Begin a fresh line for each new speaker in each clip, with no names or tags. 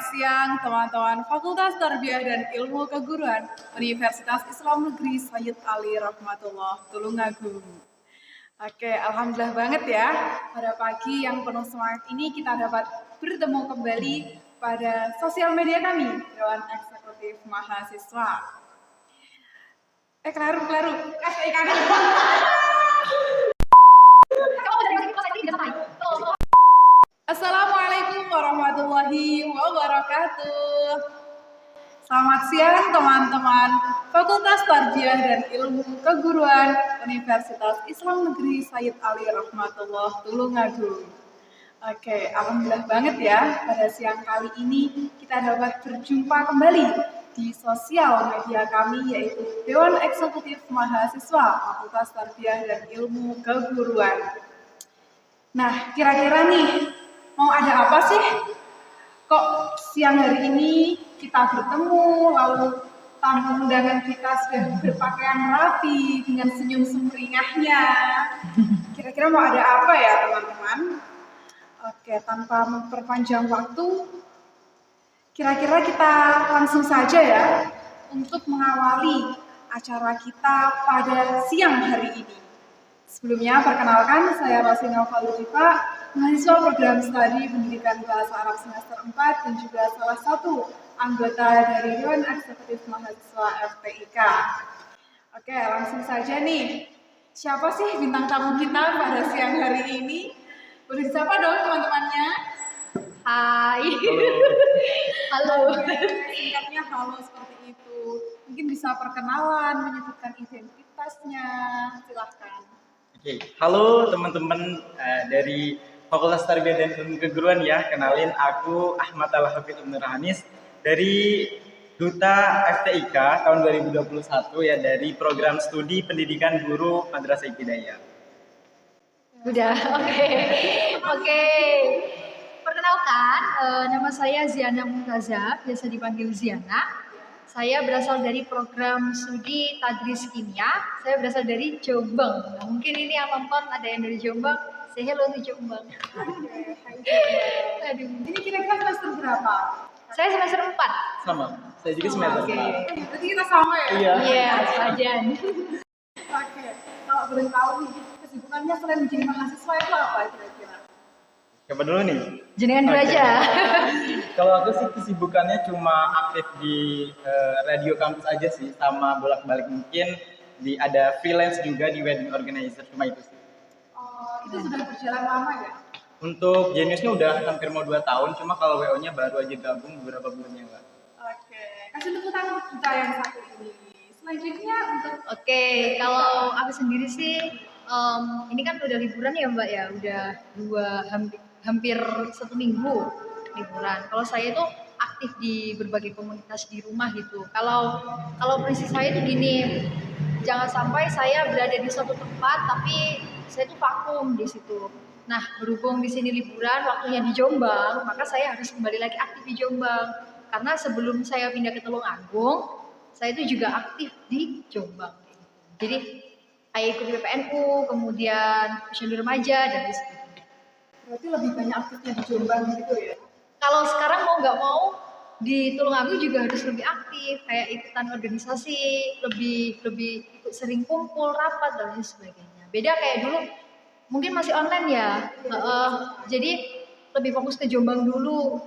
siang teman-teman Fakultas Tarbiyah dan Ilmu Keguruan Universitas Islam Negeri Sayyid Ali Rahmatullah Tulungagung. Oke, alhamdulillah banget ya. Pada pagi yang penuh semangat ini kita dapat bertemu kembali pada sosial media kami, Dewan Eksekutif Mahasiswa. Kelaru. Assalamualaikum warahmatullahi wabarakatuh. Selamat siang teman-teman Fakultas Tarbiyah dan Ilmu Keguruan Universitas Islam Negeri Sayyid Ali Rahmatullah Tulungagung. Oke, alhamdulillah banget ya, pada siang kali ini kita dapat berjumpa kembali di sosial media kami, yaitu Dewan Eksekutif Mahasiswa Fakultas Tarbiyah dan Ilmu Keguruan. Nah, kira-kira nih, mau ada apa sih? Kok siang hari ini kita bertemu, lalu tamu undangan kita sudah berpakaian rapi dengan senyum sumringahnya. Kira-kira mau ada apa ya teman-teman? Oke, tanpa memperpanjang waktu, kira-kira kita langsung saja ya untuk mengawali acara kita pada siang hari ini. Sebelumnya, perkenalkan, saya Rosina Falujifa, mahasiswa program studi Pendidikan Bahasa Arab semester 4 dan juga salah satu anggota dari Dewan Eksekutif Mahasiswa FTIK. Oke, langsung saja nih. Siapa sih bintang tamu kita pada siang hari ini? Boleh disapa dong teman-temannya?
Hai. Halo.
Singkatnya halo seperti itu. Mungkin bisa perkenalan, menyebutkan identitasnya. Silahkan.
Oke, halo teman-teman dari Fakultas Tarbiyah dan Ilmu Keguruan ya. Kenalin, aku Ahmad Al-Hafidh Nur Hanis dari Duta FTIK tahun 2021 ya, dari program studi Pendidikan Guru Madrasah Ibtidaiyah.
Udah, oke. Perkenalkan, nama saya Ziana Mumtazah, biasa dipanggil Ziana. Saya berasal dari program studi Tadris Kimia. Saya berasal dari Jombang. Nah, mungkin ini yang nonton ada yang dari Jombang. Say hello to Jombang.
Aduh, ini kira-kira semester berapa?
Saya semester 4.
Sama, saya juga semester 4.
Berarti kita sama ya?
Iya, sepajan.
Oke, kalau boleh tahu nih, kesibukannya selain menjadi mahasiswa itu apa kira-kira?
Siapa dulu nih?
Jenengan dulu aja.
Kalau aku sih kesibukannya cuma aktif di radio kampus aja sih, sama bolak-balik mungkin ada freelance juga di wedding organizer, cuma itu sih.
Oh, itu sudah berjalan lama ya?
Untuk Geniusnya udah hampir mau 2 tahun, cuma kalau WO-nya baru aja gabung beberapa bulan yang lalu.
Oke, kasih tepuk tangan untuk kita yang satu ini. Selanjutnya untuk
Oke, kalau aku sendiri sih, ini kan udah liburan ya Mbak ya, udah hampir 1 minggu liburan. Kalau saya itu aktif di berbagai komunitas di rumah gitu. Kalau prinsip saya itu gini, jangan sampai saya berada di suatu tempat tapi saya itu vakum di situ. Nah, berhubung di sini liburan, waktunya di Jombang, maka saya harus kembali lagi aktif di Jombang. Karena sebelum saya pindah ke Tulungagung, saya itu juga aktif di Jombang. Jadi saya ikut PPNU, kemudian posyandu remaja dan sebagainya.
berarti lebih banyak aktifnya di Jombang gitu ya?
Kalau sekarang mau nggak mau di Tulungagung juga harus lebih aktif, kayak ikutan organisasi, lebih ikut sering kumpul, rapat dan lain sebagainya. Beda kayak dulu, mungkin masih online ya. Jadi lebih fokus ke Jombang dulu,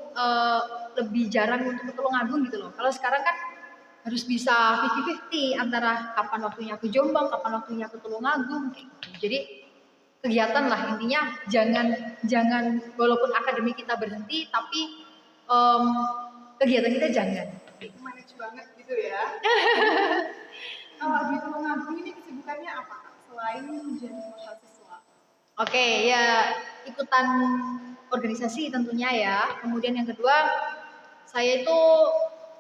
lebih jarang untuk ke Tulungagung gitu loh. Kalau sekarang kan harus bisa 50-50 antara kapan waktunya ke Jombang, kapan waktunya ke Tulungagung kayak gitu. Jadi kegiatan lah intinya, jangan walaupun akademik kita berhenti tapi kegiatan kita jangan.
Manage banget gitu ya. Kalau di Tulungagung ini kesibukannya apa selain menjadi mahasiswa?
Oke, ya ikutan organisasi tentunya ya. Kemudian yang kedua, saya itu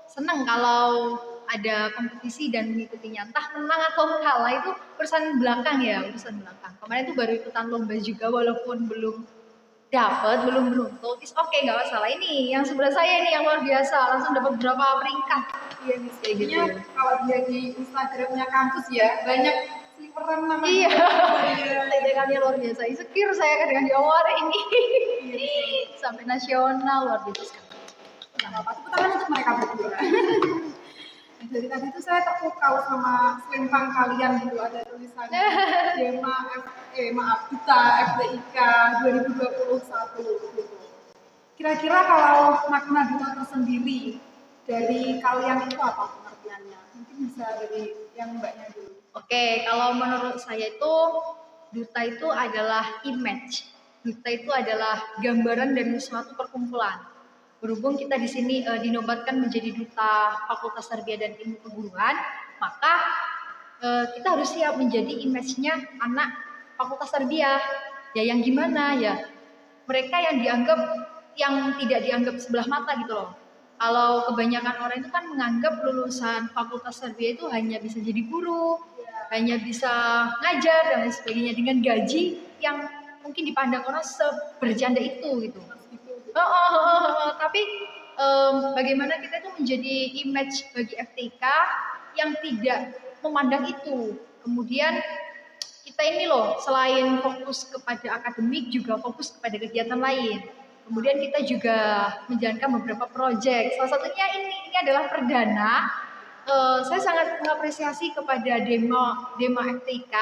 senang kalau ada kompetisi dan mengikutinya, entah menang atau kalah itu urusan belakang ya, urusan belakang. Kemarin tuh baru ikutan lomba juga walaupun belum beruntung. It's okay, nggak masalah. Ini yang sebelah saya ini yang luar biasa, langsung dapat berapa peringkat.
Iya nih, kayaknya kalau dia di Instagramnya kampus ya banyak sliperan namanya.
Iya, tegangannya luar biasa. Insecure saya kan dengan di awal ini sampai nasional, luar biasa sekali.
apa-apa. Tepuk tangan untuk mereka berdua. Nah, dari tadi tuh saya terpukau sama selempang kalian gitu, ada tulisan Duta FTIK 2021 gitu. Kira-kira kalau makna duta tersendiri dari kalian itu apa pengertiannya? Mungkin bisa dari yang mbaknya dulu.
Oke, kalau menurut saya itu duta itu adalah image. Duta itu adalah gambaran dari suatu perkumpulan. Berhubung kita di sini dinobatkan menjadi duta Fakultas Tarbiyah dan Ilmu Keguruan, maka kita harus siap menjadi image-nya anak Fakultas Tarbiyah. Ya yang gimana ya? Mereka yang tidak dianggap sebelah mata gitu loh. Kalau kebanyakan orang itu kan menganggap lulusan Fakultas Tarbiyah itu hanya bisa jadi guru, hanya bisa ngajar dan lain sebagainya dengan gaji yang mungkin dipandang orang sebercanda itu gitu. Tapi bagaimana kita itu menjadi image bagi FTIK yang tidak memandang itu. Kemudian kita ini loh selain fokus kepada akademik juga fokus kepada kegiatan lain. Kemudian kita juga menjalankan beberapa proyek. Salah satunya ini adalah perdana. Saya sangat mengapresiasi kepada Dema FTIK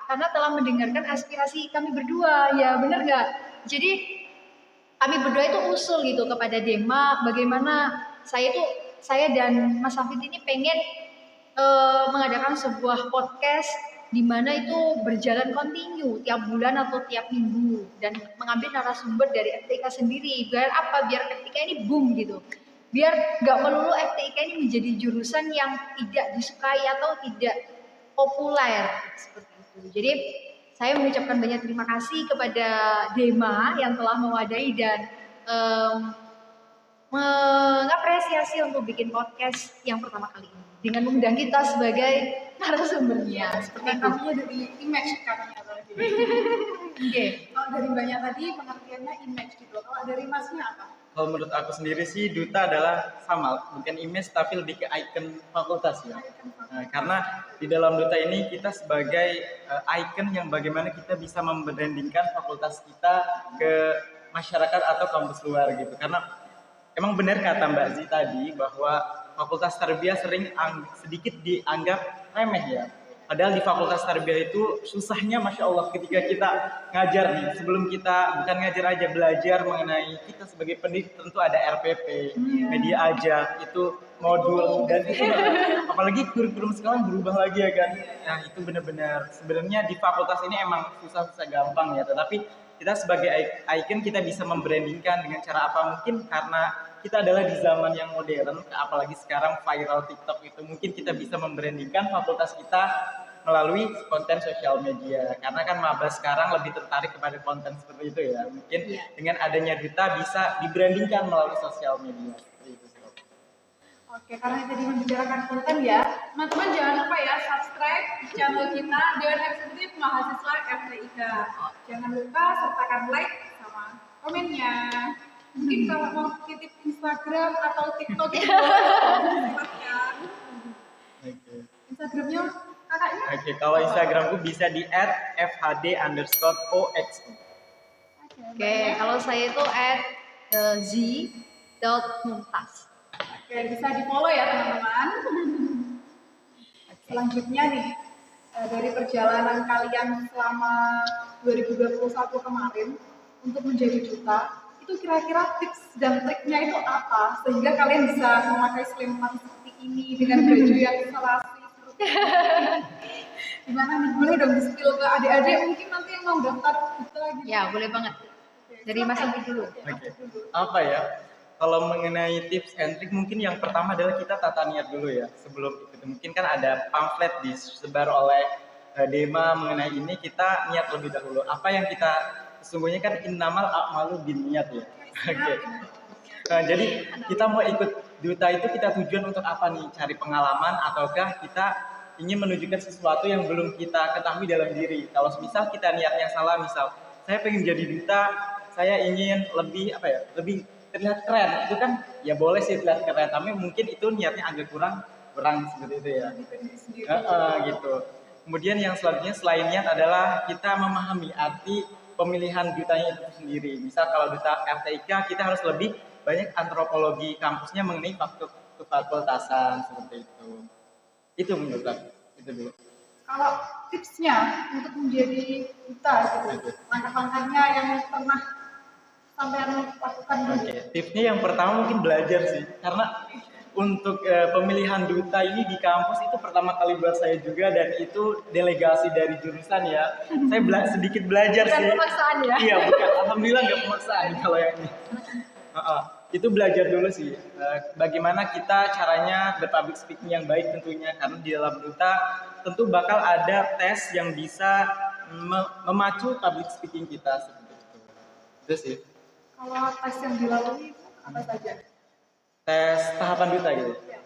karena telah mendengarkan aspirasi kami berdua. Ya benar nggak? Jadi kami berdua itu usul gitu kepada Dema bagaimana saya dan Mas Hafid ini pengen mengadakan sebuah podcast di mana itu berjalan kontinu tiap bulan atau tiap minggu dan mengambil narasumber dari FTIK sendiri. Biar apa? Biar FTIK ini boom gitu. Biar nggak melulu FTIK ini menjadi jurusan yang tidak disukai atau tidak populer seperti itu. Jadi saya mengucapkan banyak terima kasih kepada Dema yang telah mewadahi dan mengapresiasi untuk bikin podcast yang pertama kali ini dengan mengundang kita sebagai narasumbernya.
Seperti kami dari image katanya tadi.
Oke.
Kalau dari mbaknya tadi pengertiannya image gitu. Kalau dari masnya apa?
Kalau menurut aku sendiri sih duta adalah sama, bukan image tapi lebih ke icon fakultas ya. Nah, karena di dalam duta ini kita sebagai icon yang bagaimana kita bisa membrandingkan fakultas kita ke masyarakat atau kampus luar gitu. Karena emang benar kata Mbak Zi tadi bahwa Fakultas Tarbiyah sering sedikit dianggap remeh ya. Padahal di Fakultas Tarbiyah itu susahnya Masya Allah ketika kita ngajar nih. Sebelum kita bukan ngajar aja, belajar mengenai kita sebagai pendidik tentu ada RPP, media aja, itu modul dan itu apalagi kurikulum sekarang berubah lagi ya kan. Nah itu benar-benar sebenarnya di fakultas ini emang susah-susah gampang ya. Tetapi kita sebagai icon kita bisa membrandingkan dengan cara apa mungkin karena kita adalah di zaman yang modern, apalagi sekarang viral TikTok itu mungkin kita bisa membrandingkan fakultas kita melalui konten sosial media. Karena kan maba sekarang lebih tertarik kepada konten seperti itu ya. Mungkin dengan adanya duta bisa dibrandingkan melalui sosial media. Seperti itu.
Oke, karena tadi membicarakan konten ya, teman-teman jangan lupa ya subscribe channel kita Dewan Eksekutif Mahasiswa FTIK. Jangan lupa sertakan like sama komennya. Mungkin kalau mau titip Instagram atau TikTok itu silahkan. Instagramnya kakaknya?
Oke, kalau Instagramku bisa di @fhd_ox.
Oke, kalau saya itu @z.mumtaz.
Oke, bisa di follow ya teman-teman. Selanjutnya nih, dari perjalanan kalian selama 2021 kemarin untuk menjadi duta, itu kira-kira tips dan triknya itu apa sehingga kalian bisa memakai selempang seperti ini dengan baju yang isolasi seperti ini. Gimana nih, boleh dong di-spill ke adik-adik mungkin nanti yang mau daftar duta gitu.
Ya, boleh banget. Dari Mas Hafid dulu.
Oke. Apa ya? Kalau mengenai tips and trick mungkin yang pertama adalah kita tata niat dulu ya sebelum ikut. Mungkin kan ada pamflet disebar oleh Dema mengenai ini, kita niat lebih dahulu. Apa yang kita sesungguhnya kan innamal a'malu binniyat ya. Oke. Nah, jadi kita mau ikut duta itu kita tujuan untuk apa nih? Cari pengalaman ataukah kita ingin menunjukkan sesuatu yang belum kita ketahui dalam diri. Kalau misal kita niatnya salah, misal saya pengen jadi duta, saya ingin lebih lebih terlihat keren. Itu kan ya boleh sih terlihat keren, tapi mungkin itu niatnya agak kurang seperti itu ya. Gitu. Kemudian yang selanjutnya selain niat adalah kita memahami arti pemilihan dutanya itu sendiri. Misal kalau duta FTIK kita harus lebih banyak antropologi kampusnya mengenai kefakultasan seperti itu. Itu menurut aku. Itu dulu.
Kalau tipsnya untuk menjadi duta gitu, langkah-langkahnya yang pernah sampai lakukan dulu.
Oke, tipsnya yang pertama mungkin belajar sih, karena untuk pemilihan duta ini di kampus itu pertama kali buat saya juga, dan itu delegasi dari jurusan ya. Saya sedikit belajar
Bukan
sih.
pemaksaan ya?
Iya, bukan. Alhamdulillah nggak pemaksaan kalau yang ini. Itu belajar dulu sih, bagaimana kita caranya berpublic speaking yang baik tentunya, karena di dalam duta tentu bakal ada tes yang bisa memacu public speaking kita seperti itu. Itu sih.
Kalau tes yang dilalui itu apa saja?
Tes tahapan duta gitu.
Ya,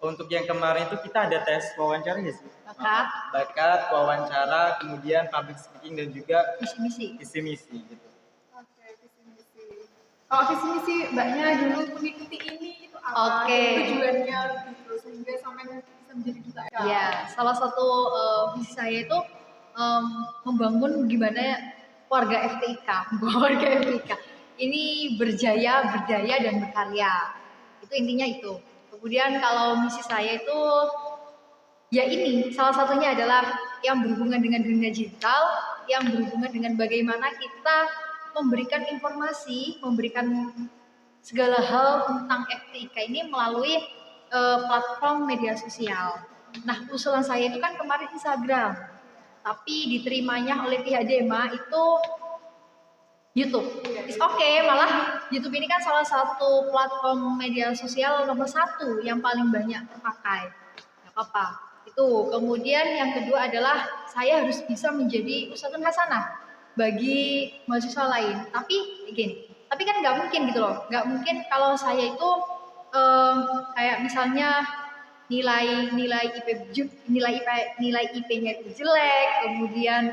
Untuk yang kemarin itu kita ada tes wawancara ya sih.
Bakat,
wawancara, kemudian public speaking dan juga
misi-misi.
visi misi gitu.
oke, visi misi. Kalau visi misi mbaknya dulu mengikuti ini itu apa?
Oke.
Tujuannya gitu sehingga sampai bisa menjadi duta.
Ya, salah satu visi saya itu membangun gimana warga FTIK, warga FTIK ini berjaya, berdaya dan berkarya. Itu intinya itu. Kemudian kalau misi saya itu ya ini salah satunya adalah yang berhubungan dengan dunia digital, yang berhubungan dengan bagaimana kita memberikan informasi, memberikan segala hal tentang FTIK ini melalui platform media sosial. Nah, usulan saya itu kan kemarin Instagram, tapi diterimanya oleh pihak DEMA itu YouTube. It's okay, malah YouTube ini kan salah satu platform media sosial nomor 1 yang paling banyak terpakai. Gak apa-apa. Itu. Kemudian yang kedua adalah saya harus bisa menjadi uswatun hasanah bagi mahasiswa lain. Tapi tapi kan nggak mungkin gitu loh. Nggak mungkin kalau saya itu kayak misalnya nilai IP-nya itu jelek, kemudian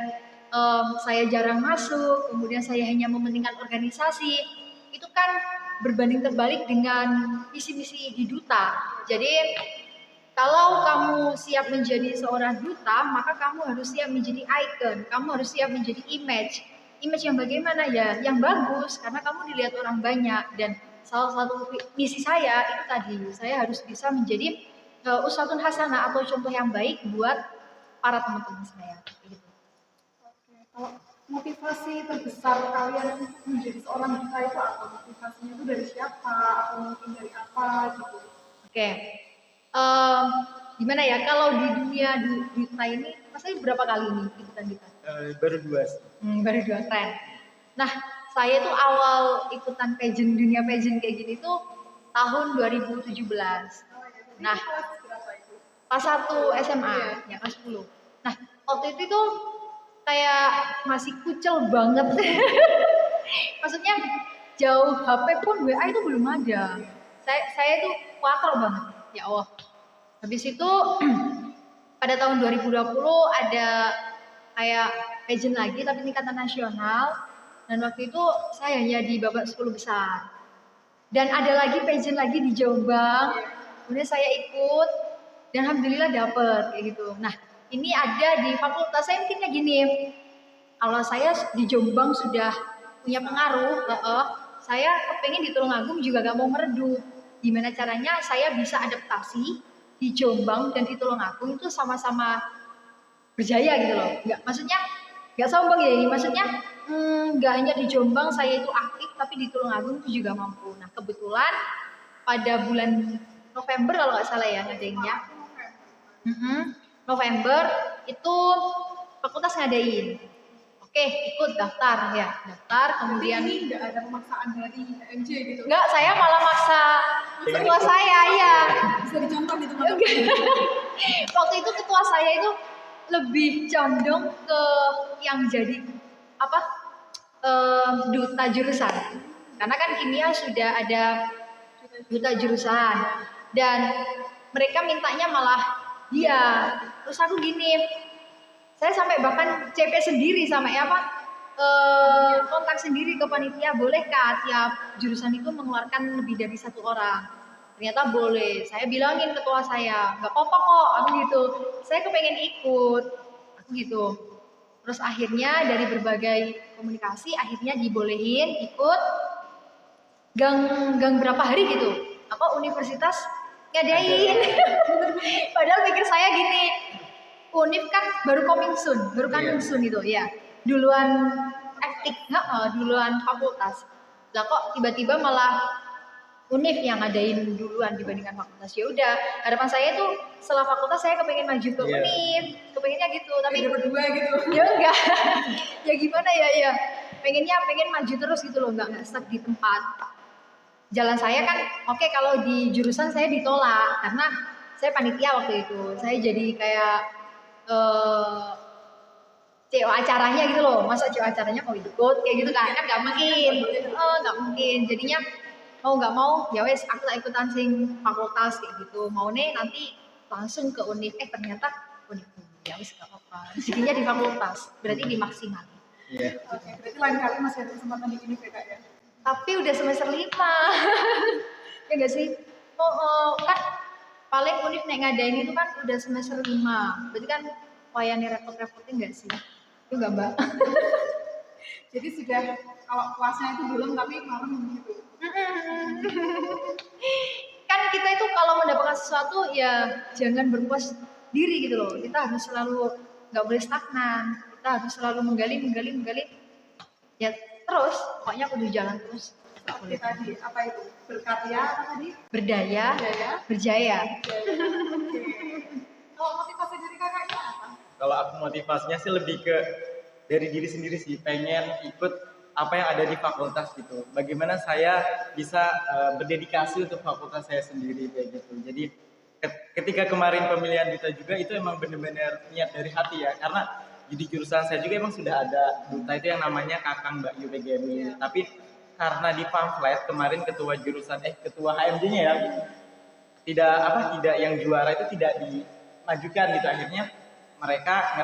saya jarang masuk, kemudian saya hanya mementingkan organisasi, itu kan berbanding terbalik dengan visi-misi di duta. Jadi kalau kamu siap menjadi seorang duta, maka kamu harus siap menjadi icon, kamu harus siap menjadi image yang bagaimana ya, yang bagus, karena kamu dilihat orang banyak. Dan salah satu misi saya itu tadi, saya harus bisa menjadi uswatun hasanah atau contoh yang baik buat para teman-teman saya. Gitu.
Kalau motivasi terbesar kalian untuk menjadi seorang duta itu apa? Motivasinya itu dari siapa? Atau mungkin dari apa gitu?
Oke. Gimana ya, kalau di dunia duta ini, maksudnya berapa kali nih ikutan duta?
Baru 2 sih.
Baru 2, keren. Nah, saya tuh awal ikutan dunia pageant kayak gini tuh tahun 2017. Nah, pas 1 SMA, ya kelas 10. Nah, waktu itu tuh kayak masih kucel banget. Maksudnya jauh HP pun WA itu belum ada. Saya tuh kuatal banget. Ya Allah. Habis itu pada tahun 2020 ada kayak pageant lagi tapi tingkatan nasional, dan waktu itu saya hanya di babak 10 besar. Dan ada lagi pageant lagi di Jombang. Kemudian saya ikut dan alhamdulillah dapet kayak gitu. Nah, ini ada di fakultas saya mungkinnya gini. Kalau saya di Jombang sudah punya pengaruh, saya kepengen di Tulungagung juga gak mau meredup. Gimana caranya saya bisa adaptasi di Jombang dan di Tulungagung itu sama-sama berjaya gitu loh. Maksudnya nggak sombong ya ini. Maksudnya nggak hanya di Jombang saya itu aktif, tapi di Tulungagung itu juga mampu. Nah, kebetulan pada bulan November kalau nggak salah ya ngadainnya. November itu fakultas ngadain. Oke, ikut daftar. Kemudian
ini nggak ada pemaksaan dari MJ gitu.
Enggak, saya malah maksa ketua saya, ya.
Bisa dicontoh gitu teman.
Waktu itu ketua saya itu lebih condong ke yang jadi duta jurusan. Karena kan kimia sudah ada duta jurusan dan mereka mintanya malah dia. Terus aku gini, saya sampai bahkan CP sendiri sama kontak sendiri ke panitia, bolehkah tiap jurusan itu mengeluarkan lebih dari 1 orang? Ternyata boleh. Saya bilangin ketua saya, nggak apa-apa kok, aku gitu. Saya kepengen ikut, aku gitu. Terus akhirnya dari berbagai komunikasi, akhirnya dibolehin ikut. gang berapa hari gitu, universitas ngadain. Padahal pikir saya gini, Univ kan baru coming soon gitu ya. Duluan duluan fakultas. Lah kok tiba-tiba malah Univ yang ngadain duluan dibandingkan fakultas. Ya udah, harapan saya itu setelah fakultas saya kepengen maju ke Univ, kepengennya gitu. Tapi
berdua gitu.
Ya enggak. Ya gimana ya. Pengen maju terus gitu loh, enggak stuck di tempat. Jalan saya kan oke, kalau di jurusan saya ditolak karena saya panitia waktu itu. Saya jadi kayak CEO acaranya gitu loh. Masa CEO acaranya mau ikut kayak gitu kan nggak mungkin. Jadinya mau nggak mau ya wes aku tak ikutan sing fakultas kayak gitu. Mau nih nanti langsung ke Univ. Ternyata Univ ya wes nggak apa-apa. Rezekinya di fakultas, berarti dimaksimal.
Iya.
Oke, berarti lain kali masih ada kesempatan di Univ ya Kak ya?
Tapi udah semester 5. Ya enggak sih? Kan paling Univ nek ngadain itu kan udah semester 5. Berarti kan wayane repot-repotin enggak sih? Itu enggak, Mbak?
Jadi sudah kalau kelasnya itu belum tapi malam gitu.
Kan kita itu kalau mendapatkan sesuatu ya jangan berpuas diri gitu loh. Kita harus selalu nggak boleh stagnan. Kita harus selalu menggali. Ya terus, pokoknya kudu jalan terus.
Seperti tadi, apa itu? Berkarya apa tadi?
Berdaya, berjaya.
Kalau motivasi dari kakaknya apa?
Kalau aku motivasinya sih lebih ke dari diri sendiri sih, pengen ikut apa yang ada di fakultas gitu. Bagaimana saya bisa berdedikasi untuk fakultas saya sendiri kayak gitu. Jadi ketika kemarin pemilihan duta juga itu emang benar-benar niat dari hati ya, karena di jurusan saya juga emang sudah ada duta itu yang namanya Kakang Mbak UPGMI. Tapi karena di pamflet kemarin ketua HMJ-nya ya tidak yang juara itu tidak dimajukan gitu, akhirnya mereka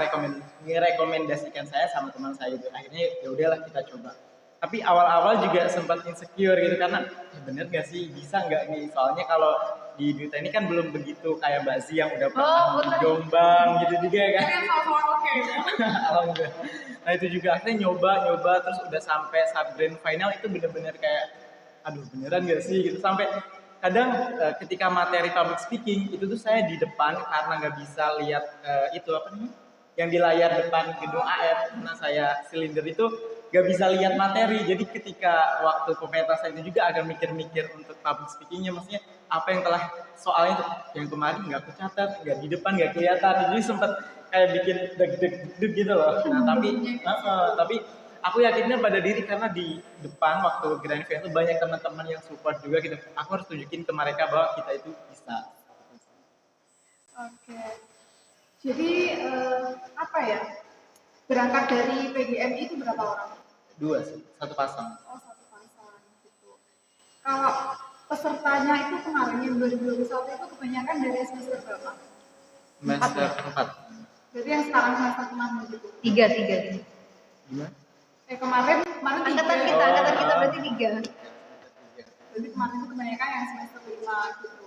merekomendasikan saya sama teman saya itu. Akhirnya ya udahlah kita coba. Tapi awal-awal juga sempat insecure gitu karena bener gak sih, bisa nggak nih, soalnya kalau di duta ini kan belum begitu kayak Mbak Zi yang udah pernah di Jombang gitu juga kan.
Oke.
Alhamdulillah. Nah itu juga akhirnya nyoba terus udah sampai saat grand final itu bener-bener kayak aduh beneran gak sih gitu, sampai kadang ketika materi public speaking itu tuh saya di depan karena nggak bisa lihat itu apa nih yang di layar depan gedung AF karena saya silinder itu nggak bisa lihat materi. Jadi ketika waktu pementasan itu juga agak mikir-mikir untuk public speakingnya, maksudnya apa yang telah soalnya itu yang kemarin nggak aku catat, nggak di depan nggak kelihatan, jadi sempat kayak bikin deg-deg gitu loh. Nah tapi aku yakinnya pada diri karena di depan waktu grand final itu banyak teman-teman yang support juga gitu. Aku harus tunjukin ke mereka bahwa kita itu bisa.
Oke. Jadi apa ya? Berangkat dari PGMI itu berapa orang?
2 sih, 1 pasang.
Oh, 1 pasang gitu. Kalau pesertanya itu kemarin yang 2021 itu kebanyakan dari semester berapa?
Semester 4.
Jadi yang sekarang semester 6 gitu.
3.
Gimana?
Kemarin
Angkatan kita berarti 3.
Jadi kemarin itu kebanyakan yang semester 5 gitu.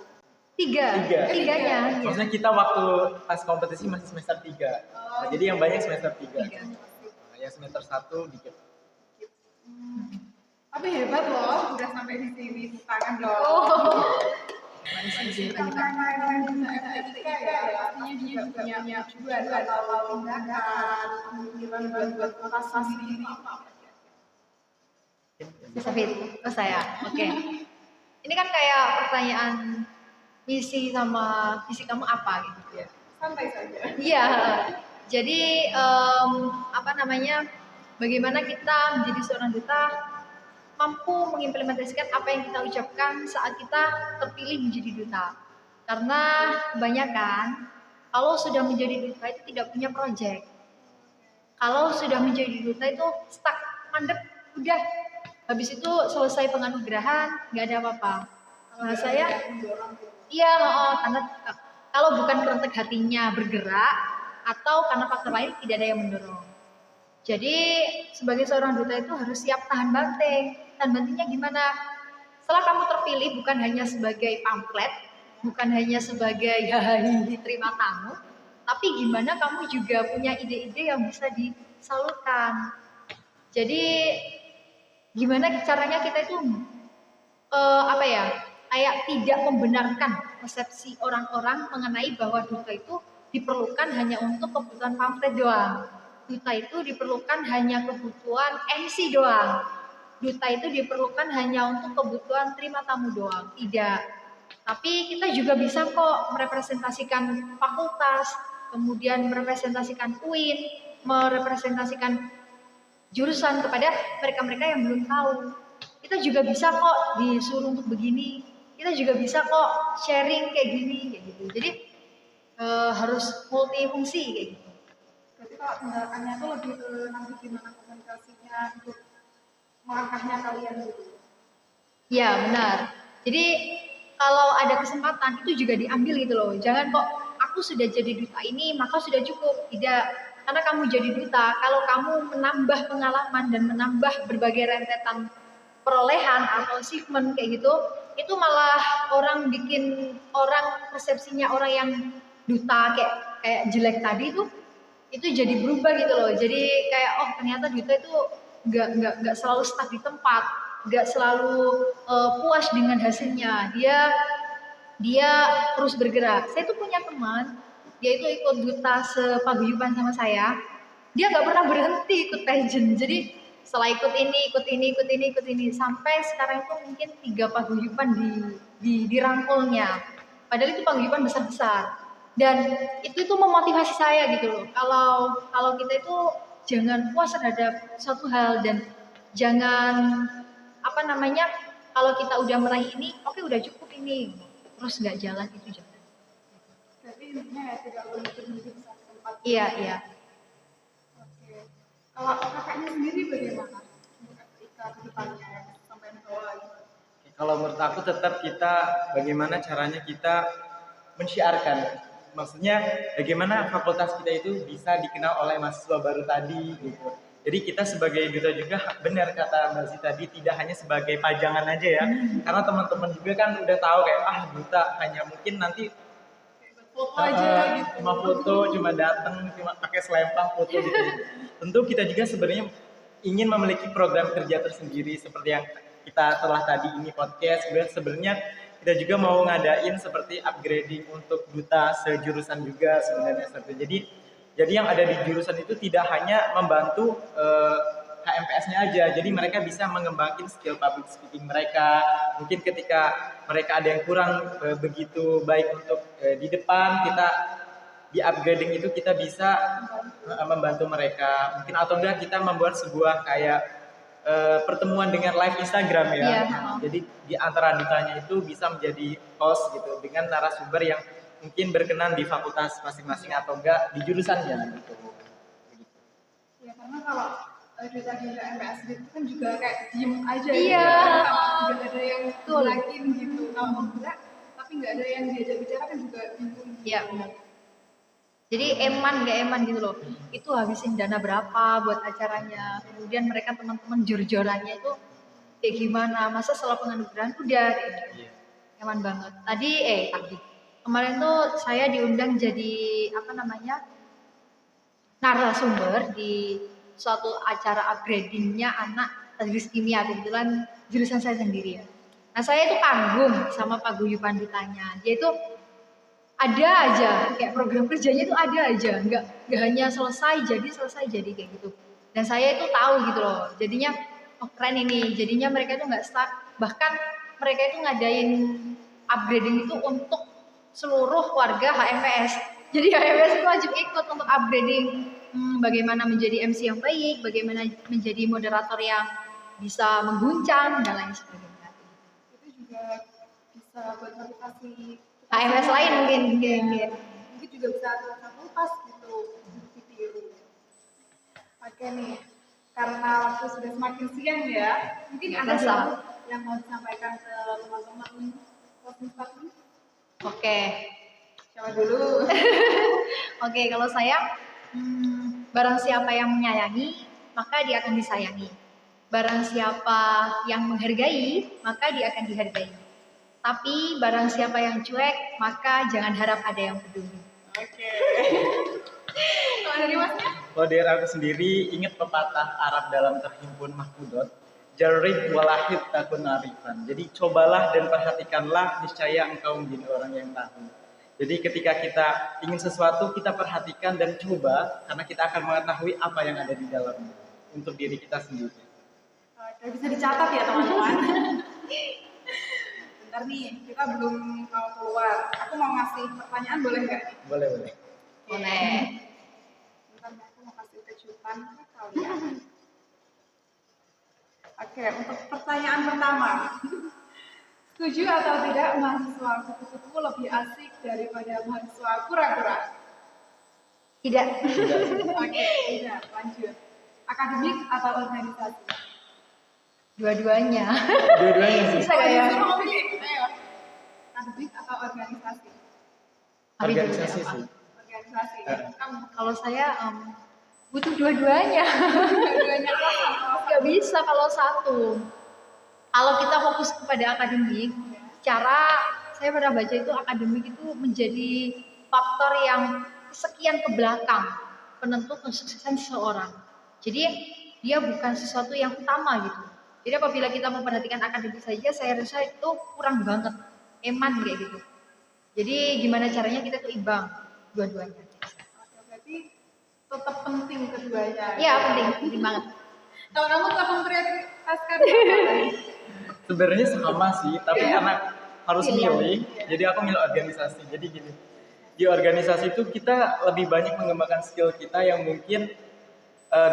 3. Tiganya.
Maksudnya kita waktu pas kompetisi masih semester 3. Nah, jadi yang banyak semester 3. Ya semester 1 dikit.
Tapi hebat loh, udah sampai di sini, tangan dong. Pastinya dia juga punya tujuan atau tindakan, pemikiran buat kota sendiri.
Safid, saya. Oke. Ini kan kayak pertanyaan misi kamu apa gitu ya.
Santai saja.
Iya. Jadi bagaimana kita menjadi seorang duta mampu mengimplementasikan apa yang kita ucapkan saat kita terpilih menjadi duta. Karena banyak kan, kalau sudah menjadi duta itu tidak punya proyek. Kalau sudah menjadi duta itu stuck, mandek, udah. Habis itu selesai penganugerahan, nggak ada apa-apa. Nah saya, karena kalau bukan kerentek hatinya bergerak, atau karena faktor lain tidak ada yang mendorong. Jadi sebagai seorang duta itu harus siap tahan banting. Tahan bantingnya gimana? Setelah kamu terpilih bukan hanya sebagai pamflet, bukan hanya sebagai hahaha terima tamu, tapi gimana kamu juga punya ide-ide yang bisa disalurkan. Jadi gimana caranya kita itu apa ya, kayak tidak membenarkan persepsi orang-orang mengenai bahwa duta itu diperlukan hanya untuk kebutuhan pamflet doang. Duta itu diperlukan hanya kebutuhan MC doang. Duta itu diperlukan hanya untuk kebutuhan terima tamu doang. Tidak. Tapi kita juga bisa kok merepresentasikan fakultas, kemudian merepresentasikan UIN, merepresentasikan jurusan kepada mereka-mereka yang belum tahu. Kita juga bisa kok disuruh untuk begini. Kita juga bisa kok sharing kayak gini, kayak gitu. Jadi harus multifungsi kayak gitu.
Berarti kalau tindakannya tuh lebih ke nanti gimana komunikasinya untuk melangkahnya kalian gitu.
Ya benar. Jadi kalau ada kesempatan itu juga diambil gitu loh. Jangan kok aku sudah jadi duta ini maka sudah cukup. Tidak. Karena kamu jadi duta, kalau kamu menambah pengalaman dan menambah berbagai rentetan perolehan atau achievement kayak gitu, itu malah orang bikin orang persepsinya orang yang duta kayak jelek tadi tuh itu jadi berubah gitu loh. Jadi kayak oh ternyata duta itu nggak selalu stuck di tempat, nggak selalu puas dengan hasilnya. Dia terus bergerak. Saya tuh punya teman, dia itu ikut duta sepaguyuban sama saya. Dia nggak pernah berhenti ikut pageant. Jadi setelah ikut ini sampai sekarang itu mungkin 3 paguyuban dirangkulnya. Padahal itu paguyuban besar-besar. Dan itu tuh memotivasi saya gitu loh. Kalau kita itu jangan puas terhadap suatu hal dan jangan apa namanya kalau kita udah meraih ini, oke udah cukup ini, terus nggak jalan itu jangan.
Berarti intinya ya tidak boleh berhenti di satu tempat.
Iya.
Oke. Kalau kakaknya sendiri bagaimana untuk ketika kedepannya sampai bawah gitu?
Kalau menurut aku tetap kita bagaimana caranya kita mensyiarkan. Maksudnya bagaimana fakultas kita itu bisa dikenal oleh mahasiswa baru tadi gitu. Jadi kita sebagai duta juga benar kata Mbak Zee tadi tidak hanya sebagai pajangan aja ya. Karena teman-teman juga kan udah tahu kayak duta hanya mungkin nanti
Foto aja gitu.
cuma foto, cuma datang, cuma pakai selempang foto gitu. Tentu kita juga sebenarnya ingin memiliki program kerja tersendiri seperti yang kita telah tadi ini podcast. Sebenarnya kita juga mau ngadain seperti upgrading untuk duta sejurusan juga sebenarnya. Jadi yang ada di jurusan itu tidak hanya membantu HMPS-nya aja, jadi mereka bisa mengembangkan skill public speaking mereka. Mungkin ketika mereka ada yang kurang begitu baik untuk di depan, kita di upgrading itu kita bisa membantu mereka. Mungkin atau enggak kita membuat sebuah kayak pertemuan dengan live Instagram ya.
Iya.
Jadi di antara dutanya itu bisa menjadi host gitu dengan narasumber yang mungkin berkenan di fakultas masing-masing atau enggak di jurusannya gitu.
Ya karena kalau duta-duta MPS itu kan juga kayak diem aja
Iya.
gitu. Nggak ada yang ngelakin gitu. Kalau enggak, tapi nggak ada yang diajak bicara kan juga bingung.
Iya benar. Jadi nggak eman gitu loh. Itu habisin dana berapa buat acaranya. Kemudian mereka teman-teman jor-jorannya itu kayak gimana. Masa setelah penganugerahan udah kayak gitu. Eman banget. Tadi kemarin tuh saya diundang jadi narasumber di suatu acara upgradingnya anak teknik kimia, kebetulan jurusan saya sendiri ya. Nah saya itu kagum sama paguyuban ditanya. Dia itu ada aja kayak program kerjanya itu ada aja, nggak hanya selesai jadi kayak gitu. Dan saya itu tahu gitu loh, jadinya keren ini, jadinya mereka itu nggak stuck, bahkan mereka itu ngadain upgrading itu untuk seluruh warga HMPS. Jadi HMPS itu wajib ikut untuk upgrading bagaimana menjadi MC yang baik, bagaimana menjadi moderator yang bisa mengguncang dan lain sebagainya.
Itu juga bisa buat motivasi
HMPS lain mungkin.
Mungkin juga bisa fakultas gitu ditiru. Oke nih, karena waktu sudah semakin siang ya, mungkin ada dong yang mau disampaikan ke teman-teman closing statement.
Oke.
Siapa dulu?
Oke, kalau saya barang siapa yang menyayangi, maka dia akan disayangi. Barang siapa yang menghargai, maka dia akan dihargai. Tapi barang siapa yang cuek, maka jangan harap ada yang peduli.
Oke. Kalau dari Masnya?
Kalau dari aku sendiri ingat pepatah Arab dalam terhimpun mahfudot. jarib walahid takun arifan. Jadi cobalah dan perhatikanlah, niscaya engkau menjadi orang yang tahu. Jadi ketika kita ingin sesuatu, kita perhatikan dan coba, karena kita akan mengetahui apa yang ada di dalamnya untuk diri kita sendiri.
Oke, bisa dicatat ya teman-teman. Bentar nih, kita belum mau keluar. Aku mau ngasih pertanyaan, boleh nggak?
Boleh, boleh.
Boleh.
Bentar, aku mau kasih kejutan ke kalian. Oke, untuk pertanyaan pertama. Setuju atau tidak mahasiswa kupu-kupu lebih asik daripada mahasiswa kura-kura?
Tidak.
Oke, tidak. Lanjut. Akademik atau organisasi?
Dua-duanya.
Dua-duanya sih.
Bisa nggak ya?
Disuruh memilih. Ayo. Akademik atau organisasi?
Organisasi sih.
Organisasi.
Kalau saya butuh dua-duanya.
Dua-duanya apa?
Nggak bisa kalau satu. Kalau kita fokus kepada akademik, secara saya pernah baca itu akademik itu menjadi faktor yang sekian ke belakang penentu kesuksesan seseorang. Jadi dia bukan sesuatu yang utama gitu. Jadi apabila kita memperhatikan akademik saja, saya rasa itu kurang banget, eman kayak gitu. Jadi gimana caranya kita tuh imbang dua-duanya.
Oke, berarti tetap penting keduanya.
Iya penting banget.
Kalau kamu tetap memprioritaskan
Sebenarnya sama sih, tapi karena harus milih, jadi aku milih organisasi. Jadi gini, di organisasi itu kita lebih banyak mengembangkan skill kita yang mungkin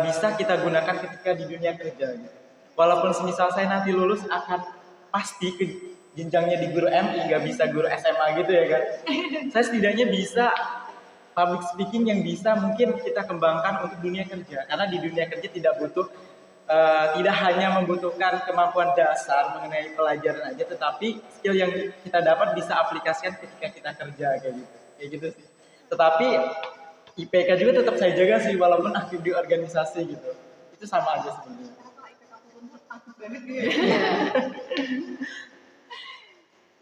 bisa kita gunakan ketika di dunia kerja. Gitu. Walaupun semisal saya nanti lulus akan pasti ke jenjangnya di guru MI, nggak bisa guru SMA gitu ya kan. Saya setidaknya bisa public speaking yang bisa mungkin kita kembangkan untuk dunia kerja. Karena di dunia kerja tidak butuh tidak hanya membutuhkan kemampuan dasar mengenai pelajaran aja, tetapi skill yang kita dapat bisa aplikasikan ketika kita kerja kayak gitu sih. Tetapi IPK juga tetap saya jaga sih walaupun aktif di organisasi gitu. Itu sama aja sebenarnya.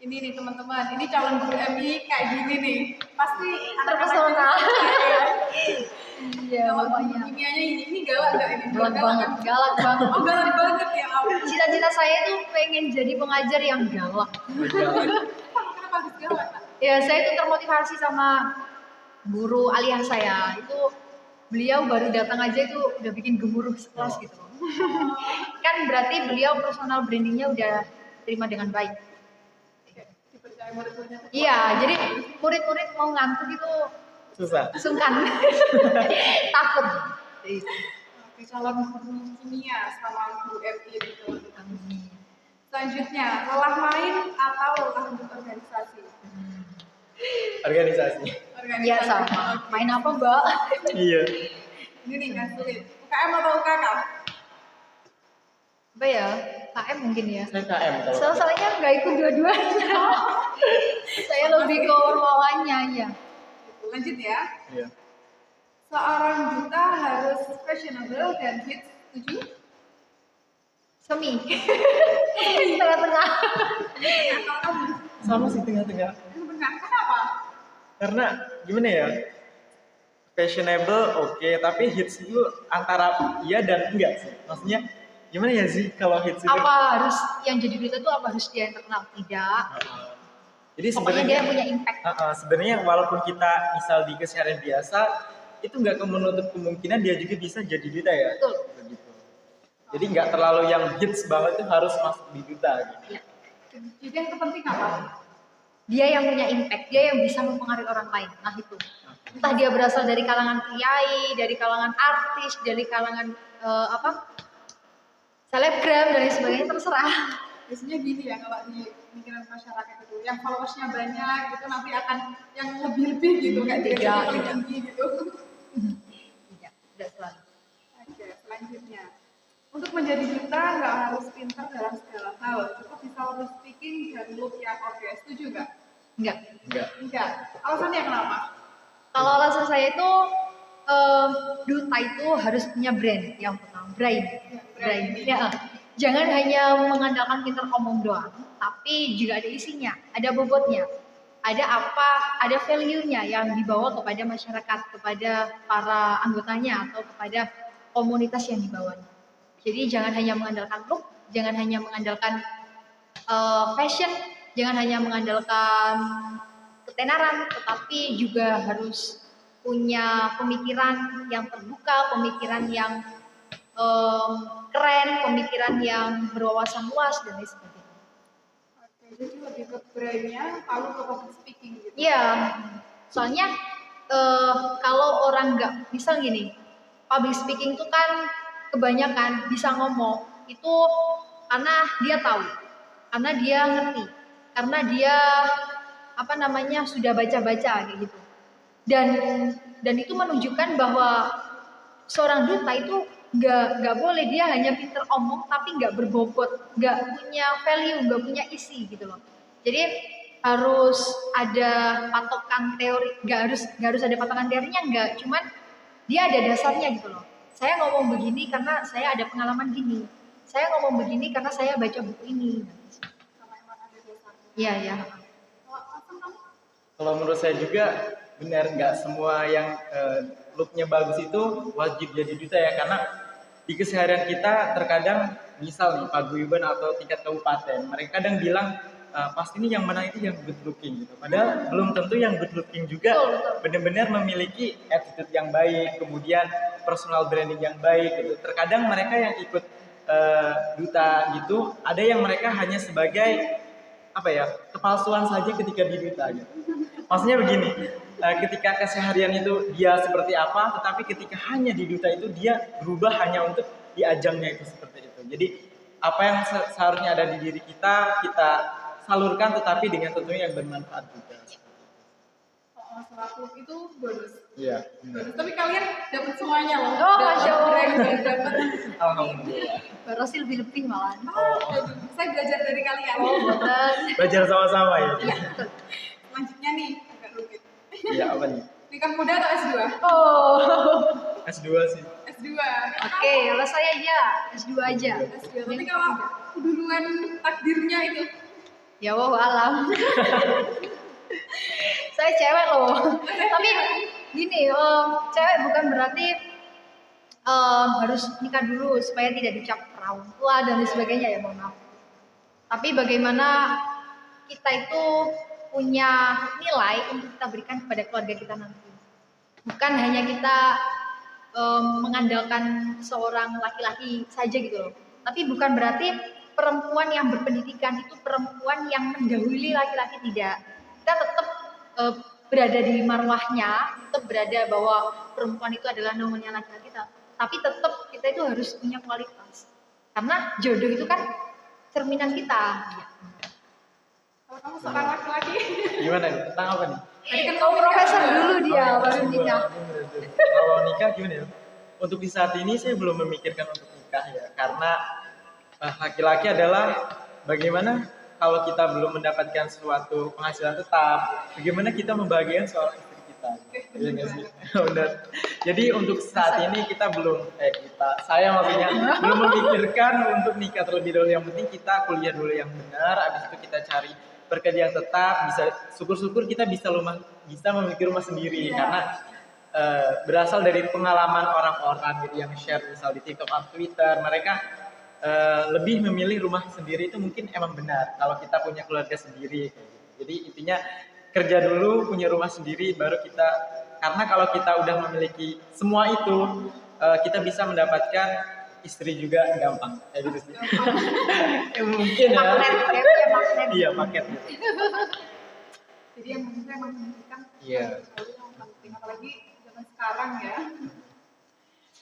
Ini nih teman-teman, ini calon guru MI kayak gini nih, pasti
Terpesona. Iya,
Kalau
pokoknya.
kimianya ini galak nggak ini?
Galak banget, galak banget.
Oh galak banget ya ampun.
Cita-cita saya tuh pengen jadi pengajar yang galak.
Kenapa harus galak? Nak?
Ya, saya itu termotivasi sama guru aliyah saya. Itu beliau baru datang aja itu udah bikin gemuruh sekelas gitu. Kan berarti beliau personal brandingnya udah terima dengan baik.
Dipercaya murid-muridnya.
Iya, jadi murid-murid mau ngantuk itu
Susah.
sungkan. Takut.
Oke, calon guru kimia sama guru MI gitu. Selanjutnya, lelah main atau lelah untuk organisasi?
Organisasi.
Organisasi.
Iya sama. Main apa, Mbak?
Iya.
Ini nih kan sulit. UKM atau UKK?
Apa ya? KM mungkin ya.
Saya KM kalau.
Soalnya nggak ikut dua-duanya. Saya lebih ke ormawannya ya.
Lanjut ya.
Iya.
Seorang duta harus fashionable dan hits. Setuju?
Semi. Tengah-tengah.
Kalau kamu
Sama sih tengah-tengah.
benar, kenapa?
Karena gimana ya? Fashionable oke, tapi hits itu antara iya dan enggak sih. Maksudnya gimana ya sih kalau hits itu?
Apa harus yang jadi berita itu apa harus dia yang terkenal? Tidak.
Jadi
Pokoknya
sebenarnya
dia yang punya impact.
sebenarnya walaupun kita misal di keseharian biasa itu nggak menutup kemungkinan dia juga bisa jadi duta ya.
Betul.
Begitu. Jadi nggak terlalu yang hits banget itu harus masuk di duta gitu.
Ya.
Jadi yang terpenting apa?
Dia yang punya impact, dia yang bisa mempengaruhi orang lain. Nah itu. Entah dia berasal dari kalangan kiai, dari kalangan artis, dari kalangan selebgram dan lain sebagainya, terserah.
Biasanya gini ya kalau di pemikiran masyarakat itu, yang followersnya banyak itu nanti akan yang lebih gitu kayak dia
Tidak,
paling
tidak.
tinggi gitu.
Tidak selalu.
Oke, selanjutnya. Untuk menjadi duta nggak harus pintar dalam segala hal, cukup bisa public speaking dan look yang oke. Setuju nggak?
Enggak.
Enggak.
Enggak. Alasannya kenapa?
Kalau alasan saya itu duta itu harus punya brand yang pertama, brand. Ya. Jangan hanya mengandalkan pintar ngomong doang, tapi juga ada isinya, ada bobotnya, ada apa, ada value-nya yang dibawa kepada masyarakat, kepada para anggotanya atau kepada komunitas yang dibawanya. Jadi jangan hanya mengandalkan look, Jangan hanya mengandalkan fashion, jangan hanya mengandalkan ketenaran, tetapi juga harus punya pemikiran yang terbuka, pemikiran yang keren, pemikiran yang berwawasan luas dan lain sebagainya.
Oke, jadi lebih ke brandnya, lalu ke public speaking gitu.
Iya, soalnya kalau orang nggak misal gini, public speaking itu kan kebanyakan bisa ngomong itu karena dia tahu, karena dia ngerti, karena dia sudah baca-baca kayak gitu. Dan itu menunjukkan bahwa seorang duta itu nggak boleh dia hanya pinter omong tapi nggak berbobot, nggak punya value, nggak punya isi gitu loh. Jadi harus ada patokan teori, nggak harus ada patokan teorinya, nggak, cuman dia ada dasarnya gitu loh. Saya ngomong begini karena saya ada pengalaman gini, saya ngomong begini karena saya baca buku ini.
Sama emang ada dasarnya.
Iya ya.
Kalau menurut saya juga benar, nggak semua yang looknya bagus itu wajib jadi duta ya, karena di keseharian kita terkadang misal nih paguyuban atau tingkat kabupaten mereka kadang bilang pasti ini yang menang itu yang good looking gitu, padahal belum tentu yang good looking juga benar-benar memiliki attitude yang baik, kemudian personal branding yang baik gitu. Terkadang mereka yang ikut duta gitu ada yang mereka hanya sebagai kepalsuan saja ketika di duta gitu. Maksudnya begini, ketika keseharian itu dia seperti apa, tetapi ketika hanya di duta itu dia berubah hanya untuk di ajangnya itu seperti itu. Jadi apa yang seharusnya ada di diri kita salurkan, tetapi dengan tentunya yang bermanfaat juga.
Selaku itu bonus.
Iya.
Bonus. Tapi kalian dapat semuanya loh.
Oh, Masya Allah.
Dapat.
Alhamdulillah.
Mbak Rosi lebih malah.
Saya belajar dari kalian.
Oh, betul.
Belajar sama-sama ya.
Selanjutnya nih agak rumit.
Iya, apa nih?
Nikah muda atau S2?
Oh.
S2 sih.
S2.
Oke, kalau saya aja S2 aja.
S2. Tapi kalau duluan takdirnya itu
Ya wow, alam. Saya cewek loh. Tapi gini, cewek bukan berarti harus nikah dulu supaya tidak dicap perawan tua dan lain sebagainya ya, mohon maaf. Tapi bagaimana kita itu punya nilai untuk kita berikan kepada keluarga kita nanti. Bukan hanya kita mengandalkan seorang laki-laki saja gitu loh. Tapi bukan berarti perempuan yang berpendidikan itu perempuan yang mendahului laki-laki, tidak. Kita tetap berada di marwahnya, tetap berada bahwa perempuan itu adalah nomornya laki-laki, tapi tetap kita itu harus punya kualitas. Karena jodoh itu kan cerminan kita.
kalau kamu seorang laki-laki.
Gimana nih? Tentang apa nih?
Tadi kan
Oh, profesor dulu dia
Oh,
baru
S2.
nikah.
Kalau nikah gimana ya? Untuk di saat ini saya belum memikirkan untuk nikah ya, karena laki-laki adalah bagaimana kalau kita belum mendapatkan suatu penghasilan tetap, bagaimana kita membahagiakan seorang istri kita. Iya nggak sih? Benar. Jadi untuk saat ini kita belum, saya maksudnya belum memikirkan untuk nikah terlebih dahulu. Yang penting kita kuliah dulu yang benar, habis itu kita cari pekerjaan tetap, bisa syukur-syukur kita bisa memiliki rumah sendiri, karena berasal dari pengalaman orang-orang gitu yang share misal di TikTok atau Twitter, mereka lebih memilih rumah sendiri itu mungkin emang benar kalau kita punya keluarga sendiri. Jadi intinya kerja dulu, punya rumah sendiri, baru kita, karena kalau kita udah memiliki semua itu kita bisa mendapatkan istri juga gampang kayak gitu sih. Mungkin ya.
Magnet.
Iya, paket.
Jadi yang penting saya memikirkan
Iya.
yang penting, apalagi zaman sekarang ya.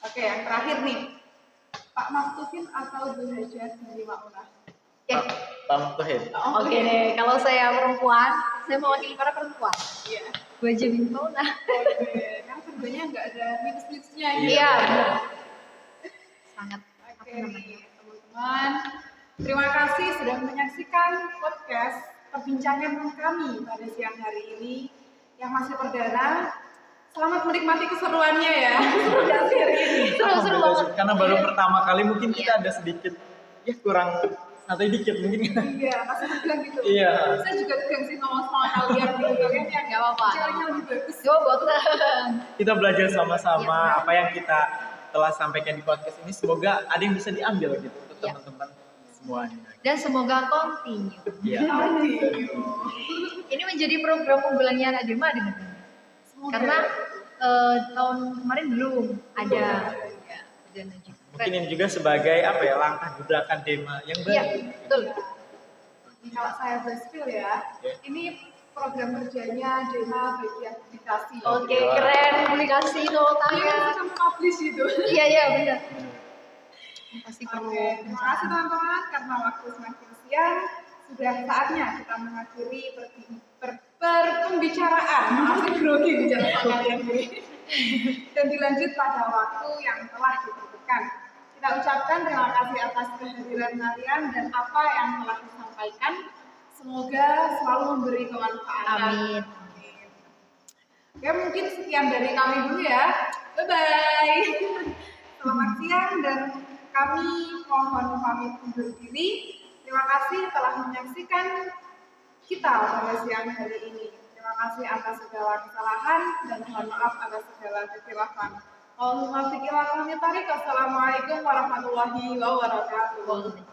Oke, yang terakhir nih, Pak Maftuhin atau Zulhajjah dari Maunah?
Pak Maftuhin.
Oke deh, kalau saya perempuan, saya mewakili para perempuan.
Iya.
Gue jadi Maunah.
Oke, karena keduanya nggak ada minus-minusnya gitu.
Iya. Sangat
Oke, teman-teman. Terima kasih sudah menyaksikan podcast perbincangan kami pada siang hari ini yang masih perdana. Selamat menikmati keseruannya ya. Seru gak sih hari ini?
seru banget.
Karena baru pertama kali mungkin kita ada sedikit kurang santai dikit mungkin.
Iya, masih tegang gitu.
Iya.
Saya juga tegang sih ngomong sama kalian gitu. Kalian yang
Gak apa-apa.
caranya lebih bagus.
Gue boten.
Kita belajar sama-sama apa yang kita telah sampaikan di podcast ini, semoga ada yang bisa diambil gitu untuk
Iya.
teman-teman semuanya.
Dan semoga continue.
Ya.
Ini menjadi program unggulannya anak Dema dengan
Semoga.
karena tahun kemarin belum ada. Ya, dan juga.
Mungkin ini juga sebagai apa ya, langkah gebrakan Dema yang
Iya,
baru.
betul.
Kalau saya berspill ya,
Ya.
ini program kerjanya Dema bagian publikasi.
Oke, keren publikasi
Iya,
totalnya.
kan publish gitu.
Iya, iya benar. Pasti perlu.
Oke, terima kasih teman-teman karena waktu semakin siang sudah saatnya kita mengakhiri pembicaraan. Maaf sih grogi bicara sama kalian ini. Dan dilanjut pada waktu yang telah ditentukan. Kita ucapkan terima kasih atas kehadiran kalian dan apa yang telah disampaikan. Semoga selalu memberi kemanfaatan.
Amin.
Oke, mungkin sekian dari kami dulu ya. Bye-bye. Selamat siang dan kami mohon pamit undur diri. Terima kasih telah menyaksikan kita pada siang hari ini. Terima kasih atas segala kesalahan dan mohon maaf atas segala kekeliruan. Assalamualaikum warahmatullahi wabarakatuh.